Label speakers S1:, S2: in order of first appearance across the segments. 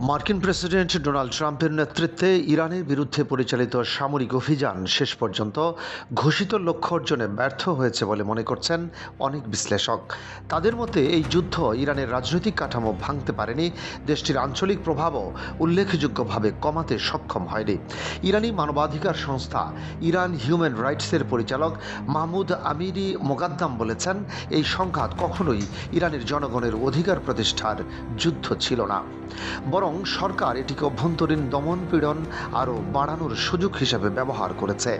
S1: মার্কিন president Donald ট্রাম্পের নেতৃত্বে ইরানের বিরুদ্ধে পরিচালিত সামরিক অভিযান শেষ পর্যন্ত ঘোষিত লক্ষ্য অর্জনে ব্যর্থ হয়েছে বলে মনে করছেন অনেক বিশ্লেষক। তাদের মতে এই যুদ্ধ ইরানের রাজনৈতিক কাঠামো ভাঙতে পারেনি, দেশটির আঞ্চলিক প্রভাবও উল্লেখযোগ্যভাবে কমাতে সক্ষম হয়নি। ইরানি মানবাধিকার সংস্থা ইরান হিউম্যান রাইটসের পরিচালক মাহমুদ আমিরি মোকাদ্দাম বলেছেন, এই সংঘাত কখনোই ইরানের জনগণের অধিকার প্রতিষ্ঠার যুদ্ধ ছিল না, বরং সরকার এটিকে অভ্যন্তরীণ দমন পীড়ন আরও বাড়ানোর সুযোগ হিসেবে ব্যবহার করেছে।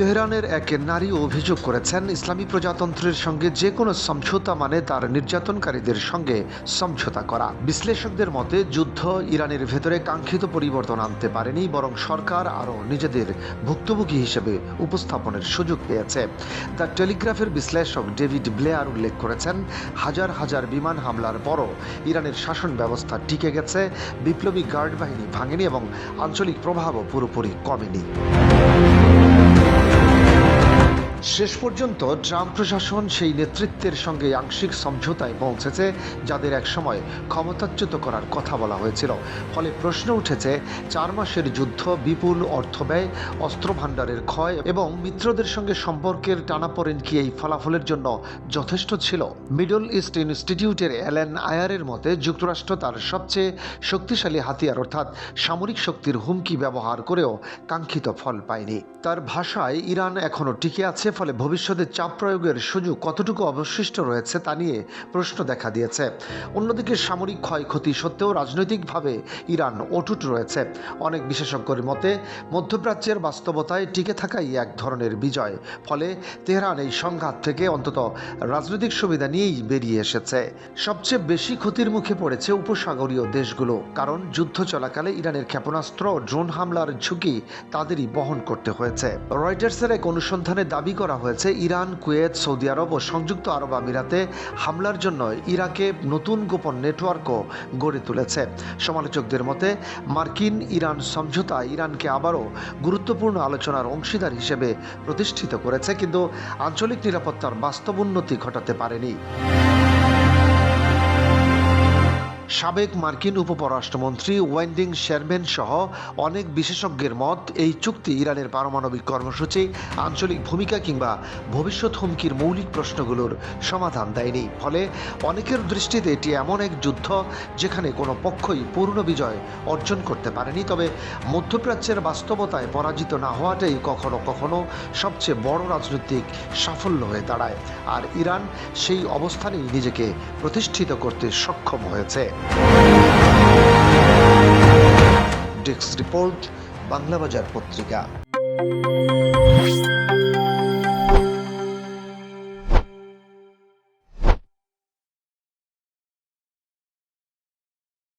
S1: তেহরানের এক নারী অভিযোগ করেছেন, ইসলামী প্রজাতন্ত্রের সঙ্গে যে কোনো সমঝোতা মানে তার নির্যাতনকারীদের সঙ্গে সমঝোতা করা। বিশ্লেষকদের মতে যুদ্ধ ইরানের ভেতরে কাঙ্ক্ষিত পরিবর্তন আনতে পারেনি, বরং সরকার আরও নিজেদের ভুক্তভোগী হিসেবে উপস্থাপনের সুযোগ পেয়েছে। দ্য টেলিগ্রাফের বিশ্লেষক ডেভিড ব্লেয়ার উল্লেখ করেছেন, হাজার হাজার বিমান হামলার পরও ইরানের শাসন ব্যবস্থা টিকে গেছে, বিপ্লবী গার্ড বাহিনী ভাঙেনি এবং আঞ্চলিক প্রভাবও পুরোপুরি কমেনি। শেষ পর্যন্ত ট্রাম্প প্রশাসন সেই নেতৃত্বের সঙ্গে আংশিক সমঝোতায় পৌঁছেছে যাদের একসময় ক্ষমতাচ্যুত করার কথা বলা হয়েছিল। ফলে প্রশ্ন উঠেছে, 4 মাসের যুদ্ধ, বিপুল অর্থব্যয়, অস্ত্রভাণ্ডারের ক্ষয় এবং মিত্রদের সঙ্গে সম্পর্কের টানাপোড়েন কি এই ফলাফলের জন্য যথেষ্ট ছিল? মিডল ইস্ট ইনস্টিটিউটের অ্যালেন আয়ারের মতে, যুক্তরাষ্ট্র তার সবচেয়ে শক্তিশালী হাতিয়ার অর্থাৎ সামরিক শক্তির হুমকি ব্যবহার করেও কাঙ্ক্ষিত ফল পায়নি। তার ভাষায়, ইরান এখনও টিকে আছে, ফলে ভবিষ্যতে চাপ প্রয়োগের সুযোগ কতটুকু অবশিষ্ট রয়েছে তা নিয়ে প্রশ্ন দেখা দিয়েছে। অন্যদিকে সামরিক ক্ষয়ক্ষতি সত্ত্বেও রাজনৈতিকভাবে ইরান অটুট রয়েছে। অনেক বিশেষজ্ঞের মতে মধ্যপ্রাচ্যের বাস্তবতায় টিকে থাকাই এক ধরনের বিজয়। ফলে তেহরান এই সংঘাত থেকে অন্তত রাজনৈতিক সুবিধা নিয়েই বেরিয়ে এসেছে। সবচেয়ে বেশি ক্ষতির মুখে পড়েছে উপসাগরীয় দেশগুলো, কারণ যুদ্ধ চলাকালে ইরানের ক্ষেপণাস্ত্র ও ড্রোন হামলার ঝুঁকি তাদেরই বহন করতে হয়েছে। রয়টার্সের এক অনুসন্ধানে দাবি করা হয়েছে, ইরান, কুয়েত, সৌদি আরব ও সংযুক্ত আরব আমিরাতে হামলার জন্য ইরাকে নতুন গোপন নেটওয়ার্কও গড়ে তুলেছে। সমালোচকদের মতে মার্কিন ইরান সমঝোতা ইরানকে আবারও গুরুত্বপূর্ণ আলোচনার অংশীদার হিসেবে প্রতিষ্ঠিত করেছে, কিন্তু আঞ্চলিক নিরাপত্তার বাস্তব উন্নতি ঘটাতে পারেনি। সাবেক মার্কিন উপপররাষ্ট্রমন্ত্রী ওয়েন্ডিং শেরম্যান সহ অনেক বিশেষজ্ঞের মত, এই চুক্তি ইরানের পারমাণবিক কর্মসূচি, আঞ্চলিক ভূমিকা কিংবা ভবিষ্যৎ হুমকির মৌলিক প্রশ্নগুলোর সমাধান দেয়নি। ফলে অনেকের দৃষ্টিতে এটি এমন এক যুদ্ধ যেখানে কোনো পক্ষই পূর্ণ বিজয় অর্জন করতে পারেনি। তবে মধ্যপ্রাচ্যের বাস্তবতায় পরাজিত না হওয়াটাই কখনো কখনো সবচেয়ে বড় রাজনৈতিক সাফল্য হয়ে দাঁড়ায়, আর ইরান সেই অবস্থানেই নিজেকে প্রতিষ্ঠিত করতে সক্ষম হয়েছে। ডেস্ক রিপোর্ট, বাংলাবাজার পত্রিকা।